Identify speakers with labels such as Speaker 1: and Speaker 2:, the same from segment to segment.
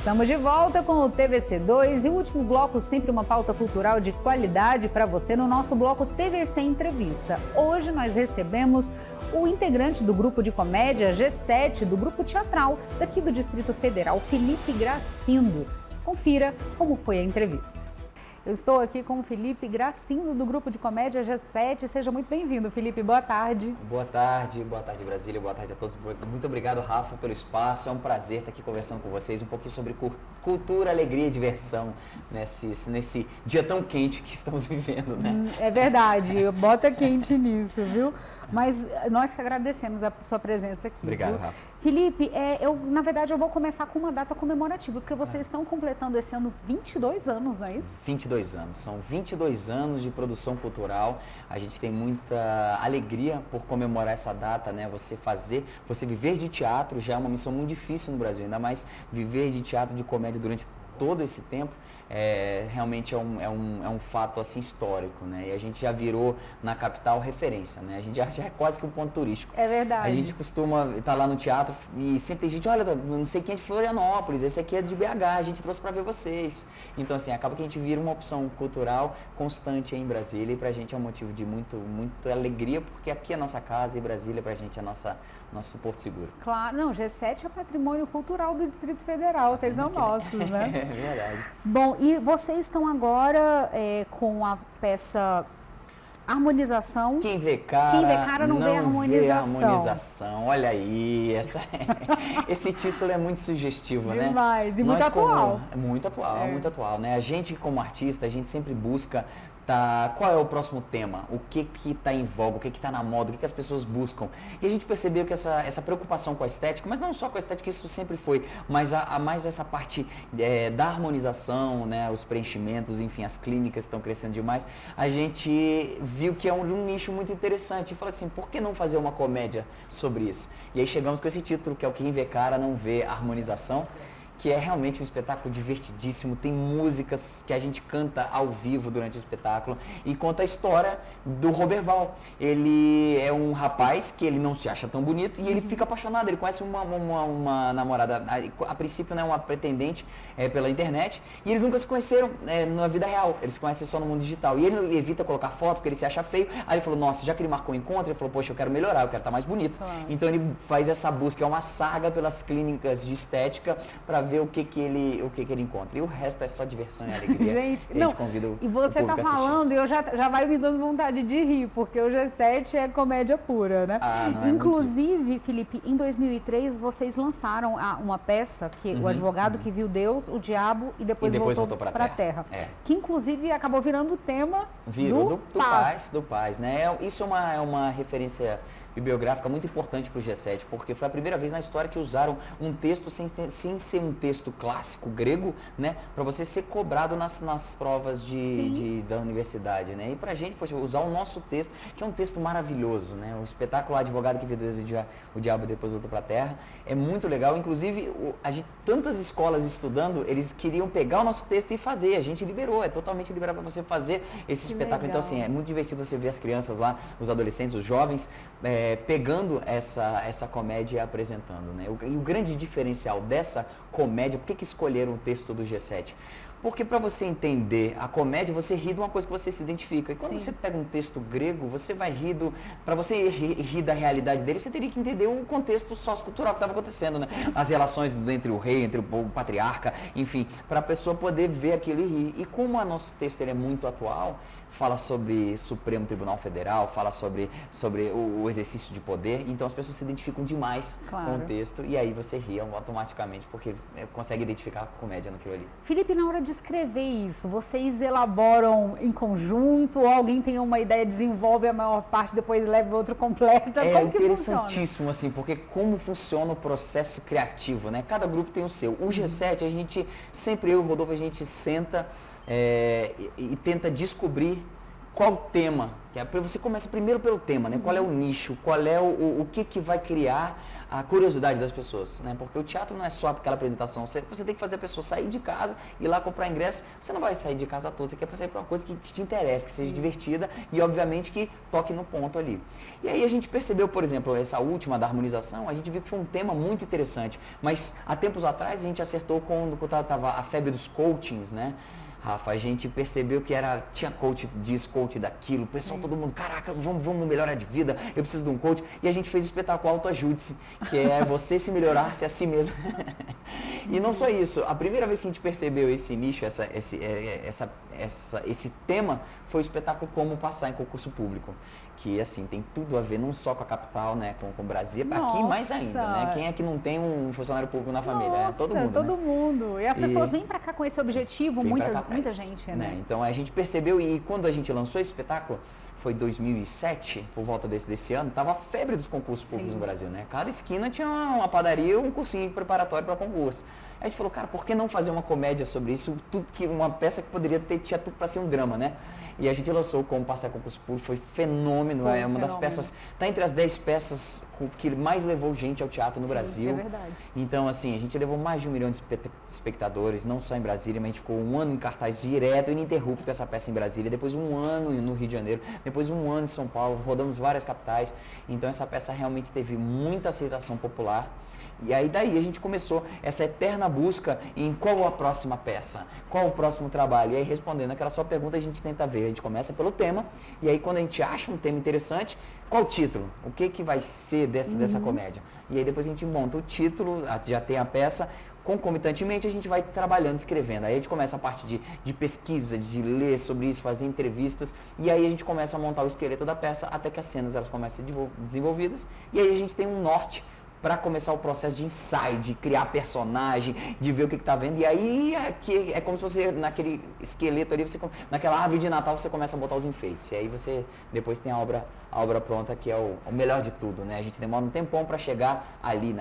Speaker 1: Estamos de volta com o TVC2 e o último bloco, sempre uma pauta cultural de qualidade para você no nosso bloco TVC Entrevista. Hoje nós recebemos o integrante do grupo de comédia G7, do grupo teatral daqui do Distrito Federal, Felipe Gracindo. Confira como foi a entrevista. Eu estou aqui com o Felipe Gracindo, do grupo de comédia G7. Seja muito bem-vindo, Felipe. Boa tarde.
Speaker 2: Boa tarde Brasília, boa tarde a todos. Muito obrigado, Rafa, pelo espaço. É um prazer estar aqui conversando com vocês um pouquinho sobre cultura, alegria e diversão nesse dia tão quente que estamos vivendo, né?
Speaker 1: É verdade, bota quente nisso, viu? Mas nós que agradecemos a sua presença aqui.
Speaker 2: Obrigado,
Speaker 1: viu?
Speaker 2: Rafa.
Speaker 1: Felipe, na verdade eu vou começar com uma data comemorativa, porque vocês estão completando esse ano 22 anos, não é isso?
Speaker 2: 22 anos, são 22 anos de produção cultural. A gente tem muita alegria por comemorar essa data, né? Você viver de teatro já é uma missão muito difícil no Brasil, ainda mais viver de teatro, de comédia durante todo esse tempo. Realmente é um fato assim histórico, né? E a gente já virou na capital referência, né? A gente já é quase que um ponto turístico.
Speaker 1: É verdade.
Speaker 2: A gente costuma estar lá no teatro e sempre tem gente, olha, não sei quem é de Florianópolis, esse aqui é de BH, a gente trouxe para ver vocês. Então assim, acaba que a gente vira uma opção cultural constante em Brasília e pra gente é um motivo de muita alegria, porque aqui é a nossa casa e Brasília pra gente é nosso porto seguro.
Speaker 1: Claro, não, G7 é patrimônio cultural do Distrito Federal, vocês são nossos, né?
Speaker 2: É verdade.
Speaker 1: Bom, e vocês estão agora com a peça Harmonização.
Speaker 2: Quem vê cara
Speaker 1: não vê
Speaker 2: harmonização. Olha aí, esse título é muito sugestivo,
Speaker 1: demais,
Speaker 2: né?
Speaker 1: Demais, e muito atual.
Speaker 2: Muito atual, né? A gente como artista, a gente sempre busca qual é o próximo tema, o que está em voga, o que está na moda, o que as pessoas buscam. E a gente percebeu que essa preocupação com a estética, mas não só com a estética, isso sempre foi, mas mais essa parte da harmonização, né, os preenchimentos, enfim, as clínicas estão crescendo demais. A gente viu que é um nicho muito interessante e falou assim, por que não fazer uma comédia sobre isso? E aí chegamos com esse título, que é o Quem Vê Cara Não Vê Harmonização, que é realmente um espetáculo divertidíssimo, tem músicas que a gente canta ao vivo durante o espetáculo e conta a história do Roberval. Ele é um rapaz que ele não se acha tão bonito e ele fica apaixonado, ele conhece uma namorada, a princípio não é uma pretendente pela internet, e eles nunca se conheceram na vida real, eles se conhecem só no mundo digital. E ele evita colocar foto porque ele se acha feio, aí ele falou, nossa, já que ele marcou o encontro, ele falou, poxa, eu quero melhorar, eu quero estar mais bonito.
Speaker 1: Claro.
Speaker 2: Então ele faz essa busca, é uma saga pelas clínicas de estética para ver o que ele encontra. E o resto é só diversão e alegria.
Speaker 1: Gente,
Speaker 2: e a gente convida
Speaker 1: e você tá falando e eu já vai me dando vontade de rir, porque o G7 é comédia pura, né?
Speaker 2: Não
Speaker 1: Inclusive, Felipe, em 2003 vocês lançaram uma peça, que o advogado que viu Deus, o diabo e depois voltou para a Terra. Que inclusive acabou virando o tema
Speaker 2: do Paz, né? Isso é uma referência bibliográfica muito importante para o G7, porque foi a primeira vez na história que usaram um texto sem ser um texto clássico grego, né, para você ser cobrado nas provas da universidade, né? E pra gente, poxa, usar o nosso texto, que é um texto maravilhoso, né? O espetáculo Advogado que viu Deus e o Diabo depois voltou para a Terra é muito legal. Inclusive, tantas escolas estudando, eles queriam pegar o nosso texto e fazer. A gente liberou, é totalmente liberado para você fazer esse espetáculo. Legal. Então, assim, é muito divertido você ver as crianças lá, os adolescentes, os jovens, pegando essa comédia e apresentando, né? E o grande diferencial dessa comédia, por que escolheram o texto do G7? Porque para você entender a comédia, você ri de uma coisa que você se identifica. E quando você pega um texto grego, você vai para você rir da realidade dele, você teria que entender o contexto sociocultural que estava acontecendo, né? As relações entre o rei, entre o patriarca, enfim, para a pessoa poder ver aquilo e rir. E como o nosso texto ele é muito atual, fala sobre Supremo Tribunal Federal, fala sobre o exercício de poder, então as pessoas se identificam demais com o texto e aí você ri automaticamente, porque consegue identificar a comédia naquilo ali.
Speaker 1: Felipe, na hora de escrever isso, vocês elaboram em conjunto, ou alguém tem uma ideia, desenvolve a maior parte, depois leva outro completa? Como que
Speaker 2: interessantíssimo, assim, porque como funciona o processo criativo, né? Cada grupo tem o seu. O G7, a gente, sempre eu e o Rodolfo, a gente senta e tenta descobrir qual o tema? Você começa primeiro pelo tema, né? Qual é o nicho, qual é o que vai criar a curiosidade das pessoas, né? Porque o teatro não é só aquela apresentação, você tem que fazer a pessoa sair de casa, ir lá comprar ingresso, você não vai sair de casa à toa, você quer sair para uma coisa que te interessa, que seja divertida e obviamente que toque no ponto ali. E aí a gente percebeu, por exemplo, essa última da harmonização, a gente viu que foi um tema muito interessante, mas há tempos atrás a gente acertou quando estava a febre dos coachings, né? Rafa, a gente percebeu que tinha coach disso, coach daquilo, o pessoal, todo mundo, caraca, vamos melhorar de vida, eu preciso de um coach. E a gente fez o espetáculo Autoajude-se, que é você se melhorar-se a si mesmo. E não só isso, a primeira vez que a gente percebeu esse nicho, esse tema, foi o espetáculo Como Passar em Concurso Público, que assim, tem tudo a ver não só com a capital, né, com o Brasil, aqui mais ainda, né? Quem é que não tem um funcionário público na família?
Speaker 1: Nossa,
Speaker 2: todo mundo,
Speaker 1: todo
Speaker 2: né?
Speaker 1: mundo. E as pessoas vêm pra cá com esse objetivo, muita gente, né?
Speaker 2: Então a gente percebeu, e quando a gente lançou esse espetáculo, foi 2007, por volta desse ano, tava a febre dos concursos públicos no Brasil, né? Cada esquina tinha uma padaria ou um cursinho preparatório para concurso. Aí a gente falou, cara, por que não fazer uma comédia sobre isso? Uma peça que tinha tudo para ser um drama, né? E a gente lançou Como Passar em Concurso Público, foi fenômeno, é uma das peças, tá entre as 10 peças que mais levou gente ao teatro no Brasil.
Speaker 1: É verdade.
Speaker 2: Então, assim, a gente levou mais de 1 milhão de espectadores, não só em Brasília, mas a gente ficou 1 ano em cartaz direto, ininterrupto com essa peça em Brasília, depois 1 ano no Rio de Janeiro, depois 1 ano em São Paulo, rodamos várias capitais. Então, essa peça realmente teve muita aceitação popular. E aí daí a gente começou essa eterna busca em qual a próxima peça, qual o próximo trabalho. E aí respondendo aquela sua pergunta, a gente tenta ver, a gente começa pelo tema, e aí quando a gente acha um tema interessante, qual o título? O que vai ser dessa comédia? E aí depois a gente monta o título, já tem a peça, concomitantemente a gente vai trabalhando, escrevendo. Aí a gente começa a parte de pesquisa, de ler sobre isso, fazer entrevistas, e aí a gente começa a montar o esqueleto da peça até que as cenas elas começam a ser desenvolvidas, e aí a gente tem um norte para começar o processo de ensaio, de criar personagem, de ver o que está vendo. E aí é como se você, naquele esqueleto ali, naquela árvore de Natal, você começa a botar os enfeites. E aí você depois tem a obra pronta, que é o melhor de tudo, né? A gente demora um tempão para chegar ali,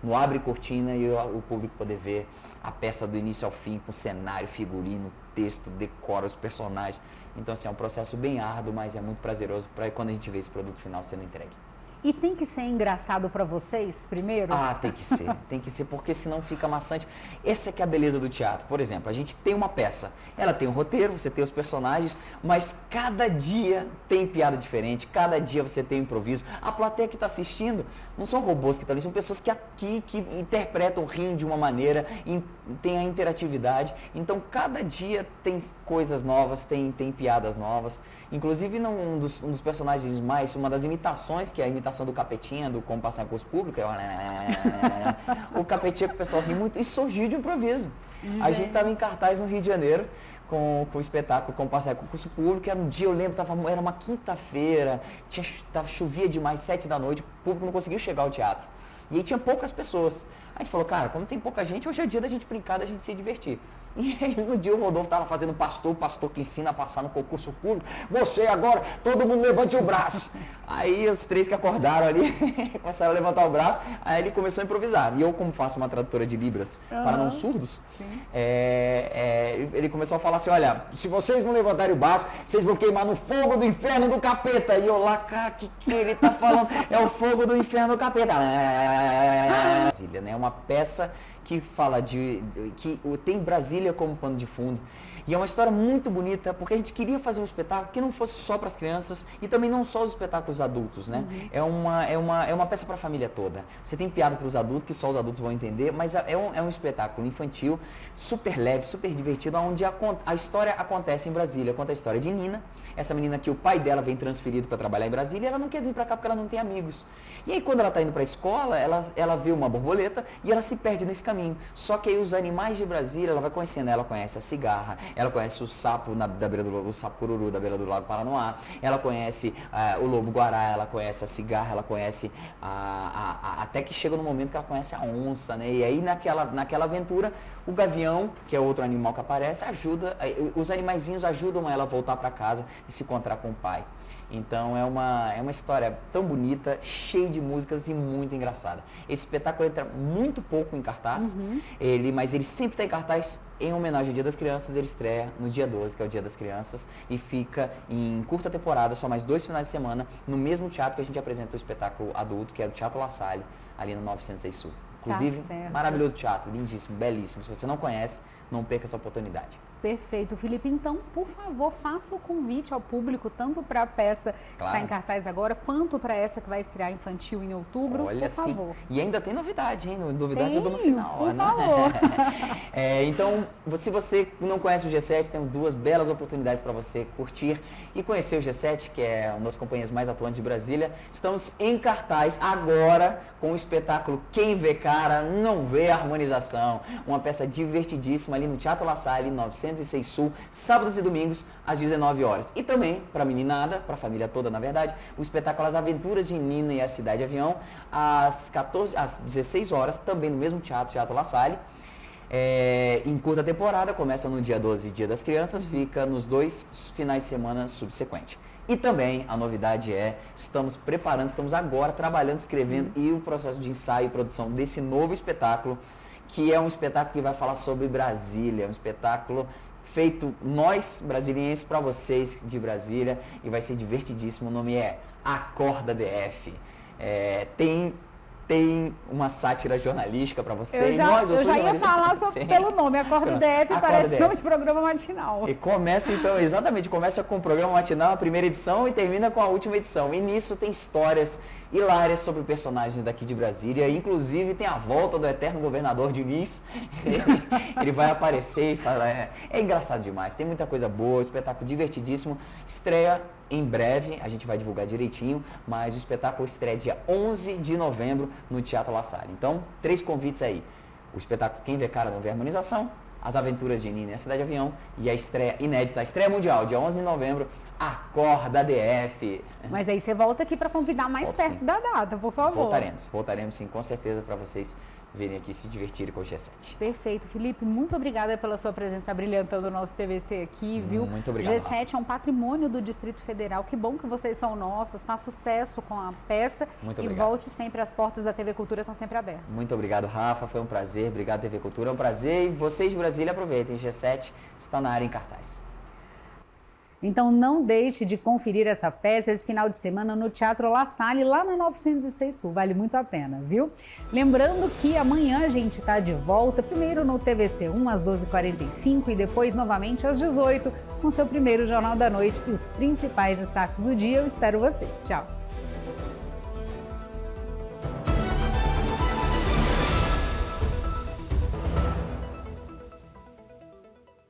Speaker 2: no abre cortina e o público poder ver a peça do início ao fim, com cenário, figurino, texto, decora, os personagens. Então, assim, é um processo bem árduo, mas é muito prazeroso para quando a gente vê esse produto final sendo entregue.
Speaker 1: E tem que ser engraçado para vocês, primeiro?
Speaker 2: Tem que ser, porque senão fica maçante. Essa é que é a beleza do teatro. Por exemplo, a gente tem uma peça, ela tem um roteiro, você tem os personagens, mas cada dia tem piada diferente, cada dia você tem um improviso. A plateia que está assistindo não são robôs que estão ali, são pessoas que interpretam, riem de uma maneira, tem a interatividade. Então, cada dia tem coisas novas, tem piadas novas. Inclusive, um dos personagens uma das imitações, que é a imitação do Capetinha, do Como Passar em Concurso Público, o Capetinha que o pessoal ri muito, e surgiu de improviso. A gente estava em cartaz no Rio de Janeiro com o espetáculo Como Passar em Concurso Público, era um dia, eu lembro, era uma quinta-feira, chovia demais, 7 da noite, o público não conseguiu chegar ao teatro. E aí tinha poucas pessoas. A gente falou, cara, como tem pouca gente, hoje é dia da gente brincar, da gente se divertir. E aí no dia o Rodolfo estava fazendo o pastor que ensina a passar no concurso público. Você agora, todo mundo levante o braço. Aí os 3 que acordaram ali, começaram a levantar o braço, aí ele começou a improvisar. E eu, como faço uma tradutora de Libras para não surdos, ele começou a falar assim, olha, se vocês não levantarem o braço, vocês vão queimar no fogo do inferno do capeta. E eu lá, cara, que ele tá falando? É o fogo do inferno do capeta. Brasília, né? É uma peça que fala que tem Brasília como pano de fundo. E é uma história muito bonita, porque a gente queria fazer um espetáculo que não fosse só para as crianças e também não só os espetáculos adultos, né? É uma peça para a família toda. Você tem piada para os adultos, que só os adultos vão entender, mas é um espetáculo infantil, super leve, super divertido, onde a história acontece em Brasília. Conta a história de Nina, essa menina que o pai dela vem transferido para trabalhar em Brasília, e ela não quer vir para cá porque ela não tem amigos. E aí quando ela está indo para a escola, ela vê uma borboleta e ela se perde nesse caminho. Só que aí os animais de Brasília, ela vai conhecendo, ela conhece a cigarra, ela conhece o sapo o sapo cururu da beira do Lago Paranoá, ela conhece o lobo-guará, ela conhece a cigarra, ela conhece até que chega no momento que ela conhece a onça, né? E aí naquela aventura, o gavião, que é outro animal que aparece, ajuda os animaizinhos ajudam ela a voltar para casa e se encontrar com o pai. Então é uma história tão bonita, cheia de músicas e muito engraçada. Esse espetáculo entra muito pouco em cartaz, mas ele sempre está em cartaz em homenagem ao Dia das Crianças. Ele estreia no dia 12, que é o Dia das Crianças, e fica em curta temporada, só mais 2 finais de semana, no mesmo teatro que a gente apresenta o espetáculo adulto, que é o Teatro La Salle, ali no 906 Sul. Inclusive, maravilhoso teatro, lindíssimo, belíssimo. Se você não conhece, não perca essa oportunidade.
Speaker 1: Perfeito, Felipe. Então, por favor, faça o convite ao público, tanto para a peça que está em cartaz agora, quanto para essa que vai estrear infantil em outubro.
Speaker 2: Olha,
Speaker 1: por favor.
Speaker 2: E ainda tem novidade, hein? Novidade eu dou no final.
Speaker 1: Por favor.
Speaker 2: Então, se você não conhece o G7, temos 2 belas oportunidades para você curtir e conhecer o G7, que é uma das companhias mais atuantes de Brasília. Estamos em cartaz agora com o espetáculo Quem Vê Cara Não Vê Harmonização. Uma peça divertidíssima ali no Teatro La Salle, 906 Sul, sábados e domingos, às 19 horas. E também, para a meninada, para a família toda, na verdade, o espetáculo As Aventuras de Nina e a Cidade Avião, às 16 horas, também no mesmo teatro, Teatro La Salle. Em curta temporada, começa no dia 12, Dia das Crianças, fica nos 2 finais de semana subsequentes. E também a novidade estamos agora trabalhando, escrevendo e o processo de ensaio e produção desse novo espetáculo, que é um espetáculo que vai falar sobre Brasília, um espetáculo feito nós, brasilienses, para vocês de Brasília, e vai ser divertidíssimo. O nome é Acorda DF. Tem uma sátira jornalística para vocês.
Speaker 1: Eu já ia falar pelo nome, Acorda DF, parece nome de programa matinal.
Speaker 2: E começa com o programa matinal, a primeira edição, e termina com a última edição. E nisso tem histórias hilárias sobre personagens daqui de Brasília, inclusive tem a volta do eterno governador Diniz. Ele vai aparecer e fala, é engraçado demais, tem muita coisa boa, espetáculo divertidíssimo, estreia em breve, a gente vai divulgar direitinho, mas o espetáculo estreia dia 11 de novembro no Teatro La Salle. Então, 3 convites aí, o espetáculo Quem Vê Cara Não Vê Harmonização, As Aventuras de Nina e a Cidade Avião, e a estreia inédita, a estreia mundial, dia 11 de novembro, Acorda DF.
Speaker 1: Mas aí você volta aqui para convidar mais perto da data, por favor.
Speaker 2: Voltaremos sim, com certeza, para vocês virem aqui se divertirem com o G7.
Speaker 1: Perfeito. Felipe, muito obrigada pela sua presença brilhantando o nosso TVC aqui, viu?
Speaker 2: Muito obrigado.
Speaker 1: G7 é um patrimônio do Distrito Federal. Que bom que vocês são nossos, tá sucesso com a peça.
Speaker 2: Muito
Speaker 1: obrigado. E volte sempre, as portas da TV Cultura estão sempre abertas.
Speaker 2: Muito obrigado, Rafa, foi um prazer. Obrigado, TV Cultura, é um prazer. E vocês de Brasília, aproveitem, G7 está na área em cartaz.
Speaker 1: Então não deixe de conferir essa peça esse final de semana no Teatro La Salle, lá na 906 Sul. Vale muito a pena, viu? Lembrando que amanhã a gente está de volta, primeiro no TVC1 às 12h45 e depois novamente às 18h com seu primeiro Jornal da Noite e os principais destaques do dia. Eu espero você. Tchau!